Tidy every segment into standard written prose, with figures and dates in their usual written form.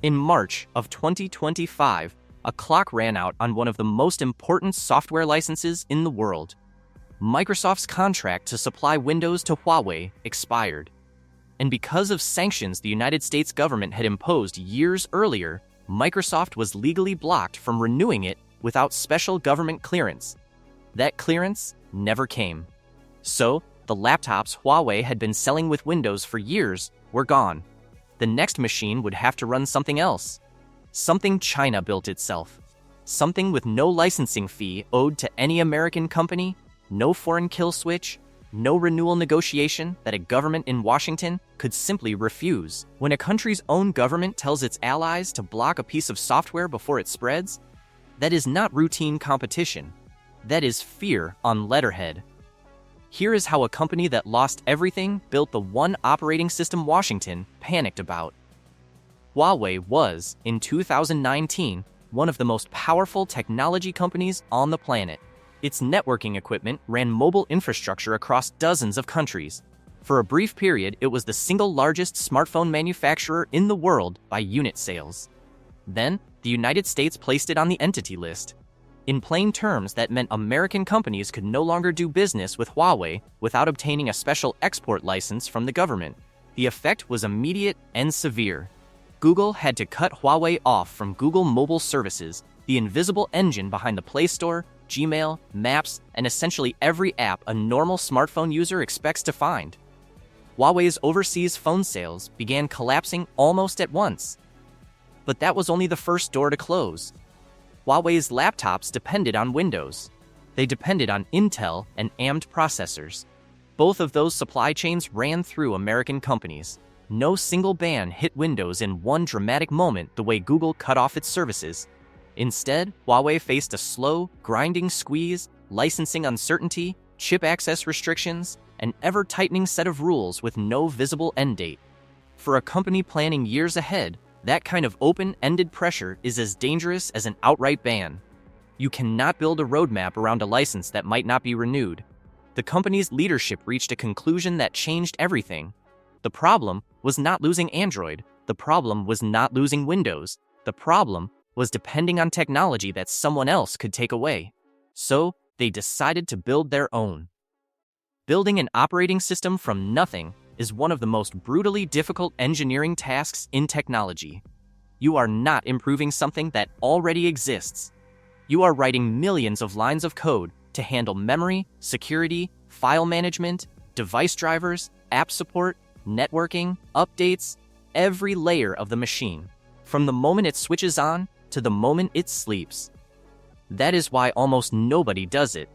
In March of 2025, a clock ran out on one of the most important software licenses in the world. Microsoft's contract to supply Windows to Huawei expired. And because of sanctions the United States government had imposed years earlier, Microsoft was legally blocked from renewing it without special government clearance. That clearance never came. So, the laptops Huawei had been selling with Windows for years were gone. The next machine would have to run something else. Something China built itself. Something with no licensing fee owed to any American company, no foreign kill switch, no renewal negotiation that a government in Washington could simply refuse. When a country's own government tells its allies to block a piece of software before it spreads, that is not routine competition. That is fear on letterhead. Here is how a company that lost everything built the one operating system Washington panicked about. Huawei was, in 2019, one of the most powerful technology companies on the planet. Its networking equipment ran mobile infrastructure across dozens of countries. For a brief period, it was the single largest smartphone manufacturer in the world by unit sales. Then, the United States placed it on the Entity List. In plain terms, that meant American companies could no longer do business with Huawei without obtaining a special export license from the government. The effect was immediate and severe. Google had to cut Huawei off from Google Mobile Services, the invisible engine behind the Play Store, Gmail, Maps, and essentially every app a normal smartphone user expects to find. Huawei's overseas phone sales began collapsing almost at once. But that was only the first door to close. Huawei's laptops depended on Windows. They depended on Intel and AMD processors. Both of those supply chains ran through American companies. No single ban hit Windows in one dramatic moment the way Google cut off its services. Instead, Huawei faced a slow, grinding squeeze, licensing uncertainty, chip access restrictions, an ever-tightening set of rules with no visible end date. For a company planning years ahead, that kind of open-ended pressure is as dangerous as an outright ban. You cannot build a roadmap around a license that might not be renewed. The company's leadership reached a conclusion that changed everything. The problem was not losing Android. The problem was not losing Windows. The problem was depending on technology that someone else could take away. So, they decided to build their own. Building an operating system from nothing is one of the most brutally difficult engineering tasks in technology. You are not improving something that already exists. You are writing millions of lines of code to handle memory, security, file management, device drivers, app support, networking, updates, every layer of the machine, from the moment it switches on to the moment it sleeps. That is why almost nobody does it.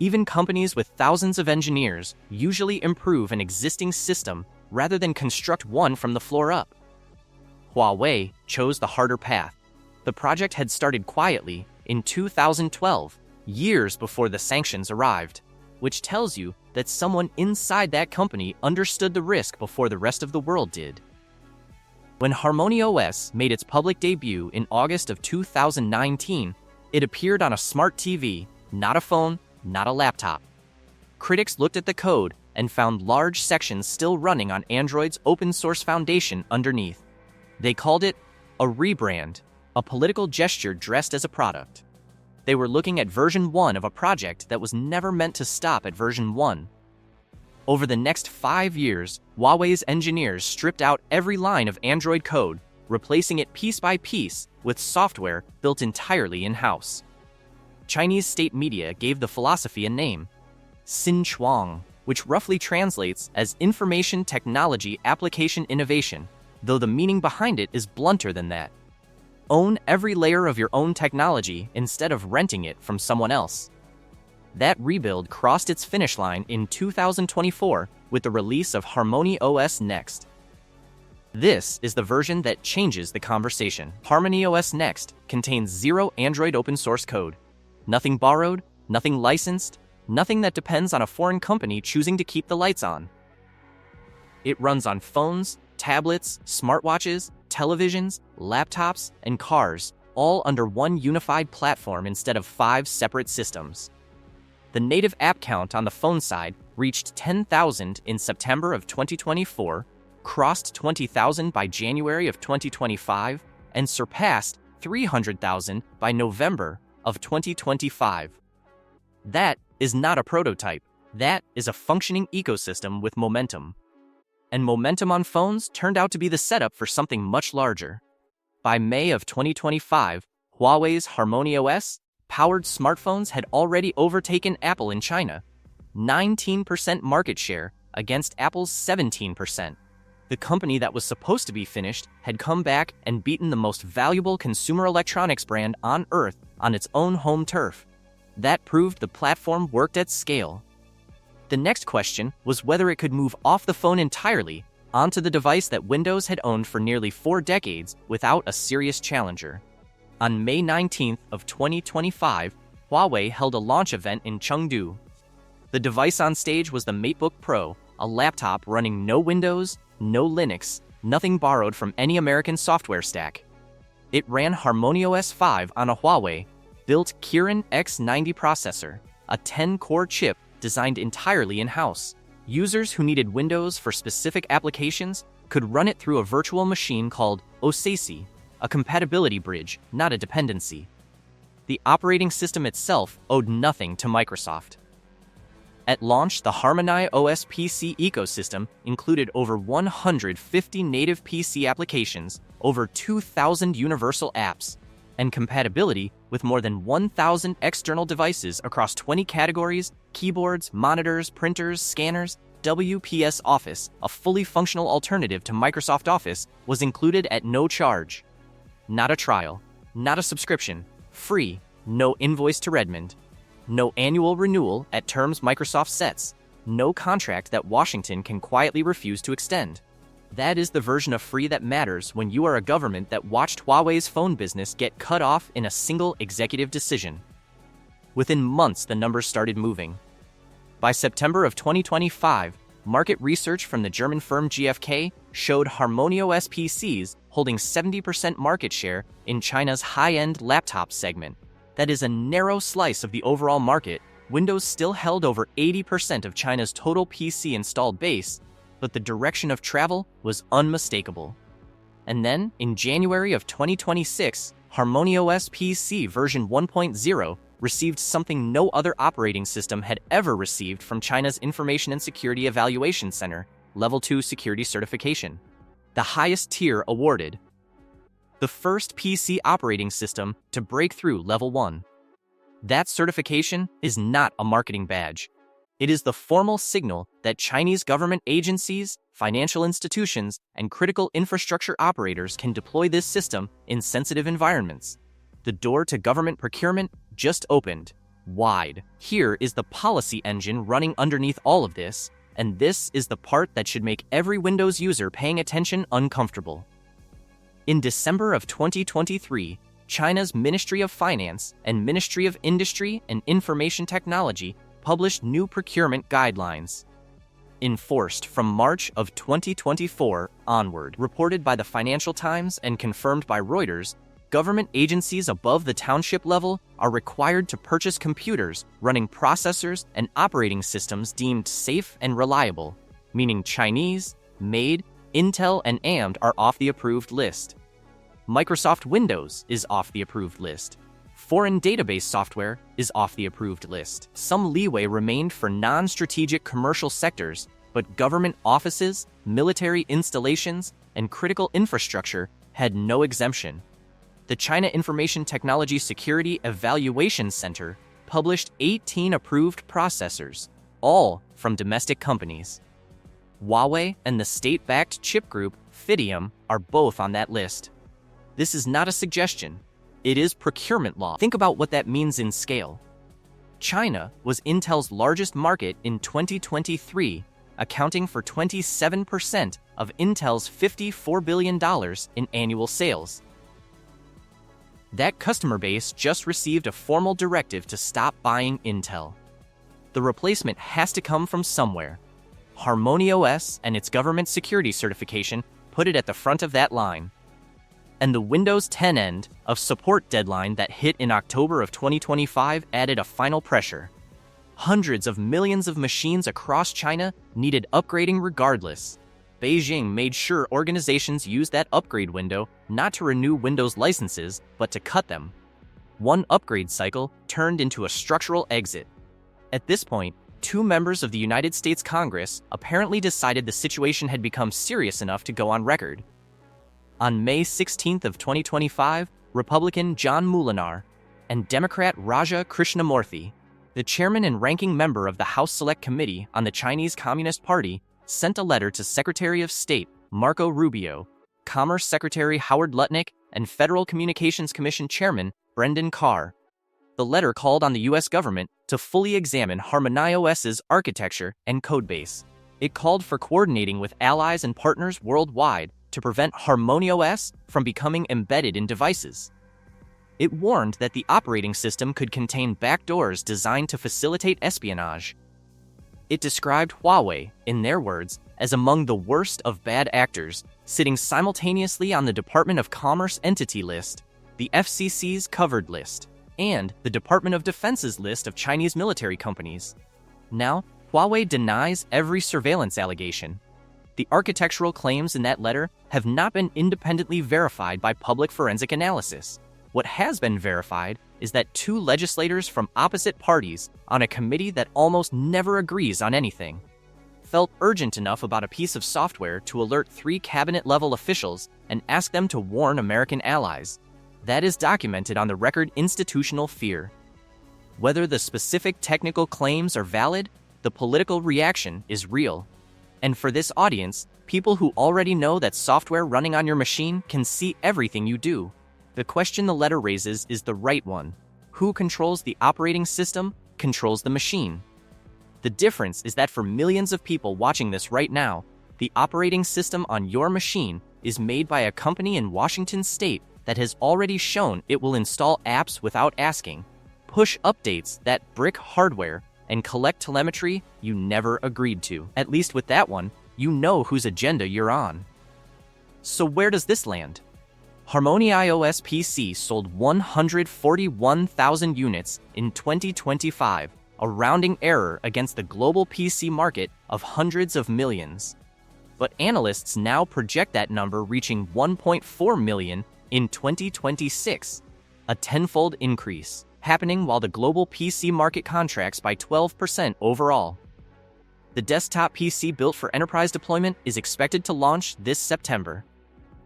Even companies with thousands of engineers usually improve an existing system rather than construct one from the floor up. Huawei chose the harder path. The project had started quietly in 2012, years before the sanctions arrived, which tells you that someone inside that company understood the risk before the rest of the world did. When HarmonyOS made its public debut in August of 2019, it appeared on a smart TV, not a phone, not a laptop. Critics looked at the code and found large sections still running on Android's open-source foundation underneath. They called it a rebrand, a political gesture dressed as a product. They were looking at version 1 of a project that was never meant to stop at version 1. Over the next 5 years, Huawei's engineers stripped out every line of Android code, replacing it piece by piece with software built entirely in-house. Chinese state media gave the philosophy a name, Xinchuang, which roughly translates as Information Technology Application Innovation, though the meaning behind it is blunter than that. Own every layer of your own technology instead of renting it from someone else. That rebuild crossed its finish line in 2024 with the release of HarmonyOS Next. This is the version that changes the conversation. HarmonyOS Next contains zero Android open source code. Nothing borrowed, nothing licensed, nothing that depends on a foreign company choosing to keep the lights on. It runs on phones, tablets, smartwatches, televisions, laptops, and cars, all under one unified platform instead of 5 separate systems. The native app count on the phone side reached 10,000 in September of 2024, crossed 20,000 by January of 2025, and surpassed 300,000 by November of 2025. That is not a prototype. That is a functioning ecosystem with momentum. And momentum on phones turned out to be the setup for something much larger. By May of 2025, Huawei's HarmonyOS powered smartphones had already overtaken Apple in China, 19% market share against Apple's 17%. The company that was supposed to be finished had come back and beaten the most valuable consumer electronics brand on Earth on its own home turf. That proved the platform worked at scale. The next question was whether it could move off the phone entirely onto the device that Windows had owned for nearly 4 decades without a serious challenger. On May 19th of 2025, Huawei held a launch event in Chengdu. The device on stage was the MateBook Pro, a laptop running no Windows, no Linux, nothing borrowed from any American software stack. It ran HarmonyOS 5 on a Huawei-built Kirin X90 processor, a 10-core chip designed entirely in-house. Users who needed Windows for specific applications could run it through a virtual machine called OSASI, a compatibility bridge, not a dependency. The operating system itself owed nothing to Microsoft. At launch, the HarmonyOS PC ecosystem included over 150 native PC applications, over 2,000 universal apps, and compatibility with more than 1,000 external devices across 20 categories: keyboards, monitors, printers, scanners. WPS Office, a fully functional alternative to Microsoft Office, was included at no charge. Not a trial, not a subscription, free, no invoice to Redmond. No annual renewal at terms Microsoft sets, no contract that Washington can quietly refuse to extend. That is the version of free that matters when you are a government that watched Huawei's phone business get cut off in a single executive decision. Within months, the numbers started moving. By September of 2025, market research from the German firm GfK showed HarmonyOS PCs holding 70% market share in China's high-end laptop segment. That is a narrow slice of the overall market. Windows still held over 80% of China's total PC installed base, but the direction of travel was unmistakable. And then, in January of 2026, HarmonyOS PC version 1.0 received something no other operating system had ever received from China's Information and Security Evaluation Center, Level 2 security certification, the highest tier awarded. The first PC operating system to break through Level 1. That certification is not a marketing badge. It is the formal signal that Chinese government agencies, financial institutions, and critical infrastructure operators can deploy this system in sensitive environments. The door to government procurement just opened wide. Here is the policy engine running underneath all of this, and this is the part that should make every Windows user paying attention uncomfortable. In December of 2023, China's Ministry of Finance and Ministry of Industry and Information Technology published new procurement guidelines. Enforced from March of 2024 onward, reported by the Financial Times and confirmed by Reuters, government agencies above the township level are required to purchase computers running processors and operating systems deemed safe and reliable, meaning Chinese, made, Intel, and AMD are off the approved list. Microsoft Windows is off the approved list. Foreign database software is off the approved list. Some leeway remained for non-strategic commercial sectors, but government offices, military installations, and critical infrastructure had no exemption. The China Information Technology Security Evaluation Center published 18 approved processors, all from domestic companies. Huawei and the state-backed chip group Fidium are both on that list. This is not a suggestion. It is procurement law. Think about what that means in scale. China was Intel's largest market in 2023, accounting for 27% of Intel's $54 billion in annual sales. That customer base just received a formal directive to stop buying Intel. The replacement has to come from somewhere. HarmonyOS and its government security certification put it at the front of that line. And the Windows 10 end of support deadline that hit in October of 2025 added a final pressure. Hundreds of millions of machines across China needed upgrading regardless. Beijing made sure organizations used that upgrade window not to renew Windows licenses, but to cut them. One upgrade cycle turned into a structural exit. At this point, two members of the United States Congress apparently decided the situation had become serious enough to go on record. On May 16th of 2025, Republican John Moolenaar and Democrat Raja Krishnamurthy, the chairman and ranking member of the House Select Committee on the Chinese Communist Party, sent a letter to Secretary of State Marco Rubio, Commerce Secretary Howard Lutnick, and Federal Communications Commission Chairman Brendan Carr. The letter called on the U.S. government to fully examine HarmonyOS's architecture and codebase. It called for coordinating with allies and partners worldwide to prevent HarmonyOS from becoming embedded in devices. It warned that the operating system could contain backdoors designed to facilitate espionage. It described Huawei, in their words, as among the worst of bad actors, sitting simultaneously on the Department of Commerce Entity List, the FCC's covered list, and the Department of Defense's list of Chinese military companies. Now, Huawei denies every surveillance allegation. The architectural claims in that letter have not been independently verified by public forensic analysis. What has been verified is that two legislators from opposite parties on a committee that almost never agrees on anything felt urgent enough about a piece of software to alert three cabinet-level officials and ask them to warn American allies. That is documented on the record institutional fear. Whether the specific technical claims are valid, the political reaction is real. And for this audience, people who already know that software running on your machine can see everything you do. The question the letter raises is the right one. Who controls the operating system controls the machine. The difference is that for millions of people watching this right now, the operating system on your machine is made by a company in Washington state that has already shown it will install apps without asking, push updates that brick hardware, and collect telemetry you never agreed to. At least with that one, you know whose agenda you're on. So where does this land? HarmonyOS PC sold 141,000 units in 2025, a rounding error against the global PC market of hundreds of millions. But analysts now project that number reaching 1.4 million in 2026, a tenfold increase, happening while the global PC market contracts by 12% overall. The desktop PC built for enterprise deployment is expected to launch this September.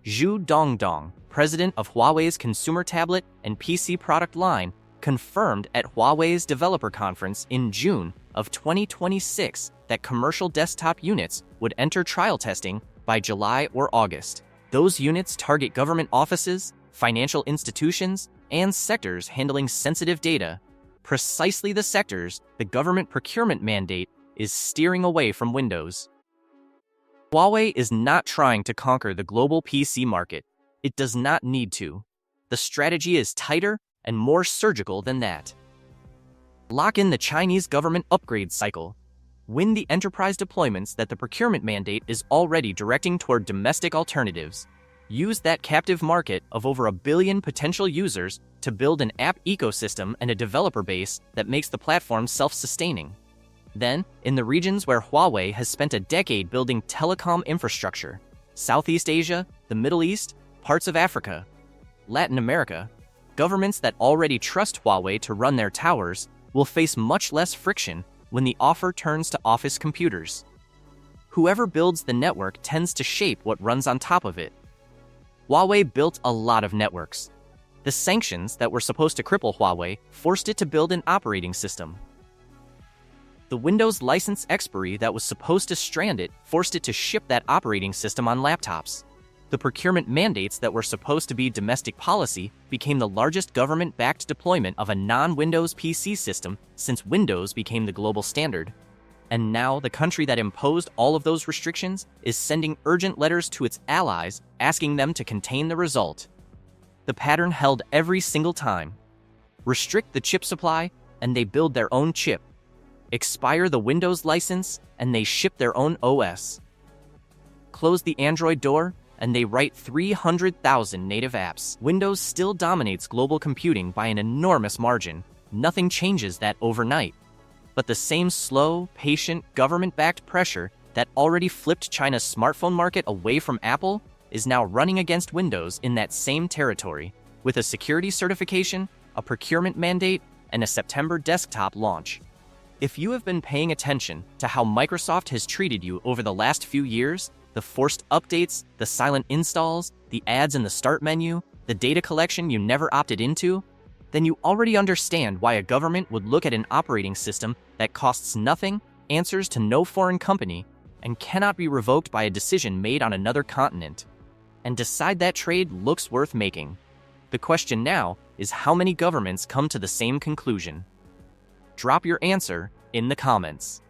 Zhu Dongdong, president of Huawei's consumer tablet and PC product line, confirmed at Huawei's developer conference in June of 2026 that commercial desktop units would enter trial testing by July or August. Those units target government offices, financial institutions, and sectors handling sensitive data, precisely the sectors the government procurement mandate is steering away from Windows. Huawei is not trying to conquer the global PC market. It does not need to. The strategy is tighter and more surgical than that. Lock in the Chinese government upgrade cycle. Win the enterprise deployments that the procurement mandate is already directing toward domestic alternatives. Use that captive market of over 1 billion potential users to build an app ecosystem and a developer base that makes the platform self-sustaining. Then, in the regions where Huawei has spent a decade building telecom infrastructure, Southeast Asia, the Middle East, parts of Africa, Latin America, governments that already trust Huawei to run their towers will face much less friction when the offer turns to office computers. Whoever builds the network tends to shape what runs on top of it. Huawei built a lot of networks. The sanctions that were supposed to cripple Huawei forced it to build an operating system. The Windows license expiry that was supposed to strand it forced it to ship that operating system on laptops. The procurement mandates that were supposed to be domestic policy became the largest government-backed deployment of a non-Windows PC system since Windows became the global standard. And now the country that imposed all of those restrictions is sending urgent letters to its allies asking them to contain the result. The pattern held every single time. Restrict the chip supply, and they build their own chip. Expire the Windows license, and they ship their own OS. Close the Android door, and they write 300,000 native apps. Windows still dominates global computing by an enormous margin. Nothing changes that overnight. But the same slow, patient, government-backed pressure that already flipped China's smartphone market away from Apple is now running against Windows in that same territory, with a security certification, a procurement mandate, and a September desktop launch. If you have been paying attention to how Microsoft has treated you over the last few years, the forced updates, the silent installs, the ads in the start menu, the data collection you never opted into, then you already understand why a government would look at an operating system that costs nothing, answers to no foreign company, and cannot be revoked by a decision made on another continent, and decide that trade looks worth making. The question now is how many governments come to the same conclusion? Drop your answer in the comments.